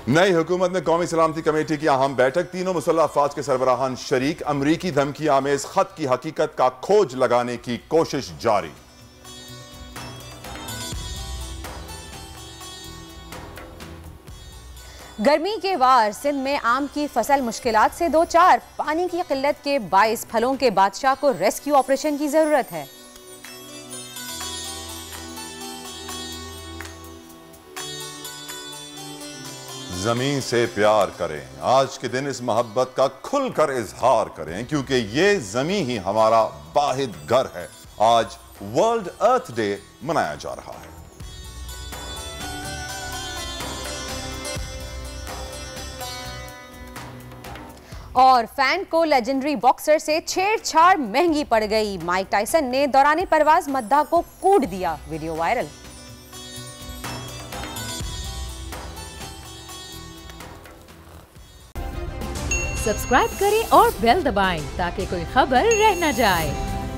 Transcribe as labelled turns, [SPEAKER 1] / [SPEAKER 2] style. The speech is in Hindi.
[SPEAKER 1] नई हुकूमत में कौमी सलामती कमेटी की अहम बैठक, तीनों मुसल्लह अफवाज के सरबराहान शरीक, अमरीकी धमकी आमेज खत की हकीकत का खोज लगाने की कोशिश जारी।
[SPEAKER 2] गर्मी के वार, सिंध में आम की फसल मुश्किलात से दो चार, पानी की किल्लत के बाइस फलों के बादशाह को रेस्क्यू ऑपरेशन की जरूरत है।
[SPEAKER 1] जमीन से प्यार करें, आज के दिन इस मोहब्बत का खुलकर इजहार करें, क्योंकि ये जमीन ही हमारा वाहिद घर है। आज वर्ल्ड अर्थ डे मनाया जा रहा है।
[SPEAKER 2] और फैन को लेजेंडरी बॉक्सर से छेड़छाड़ महंगी पड़ गई। माइक टायसन ने दौरान परवाज मद्दा को कूट दिया, वीडियो वायरल।
[SPEAKER 3] सब्सक्राइब करें और बेल दबाएं ताकि कोई खबर रह न जाए।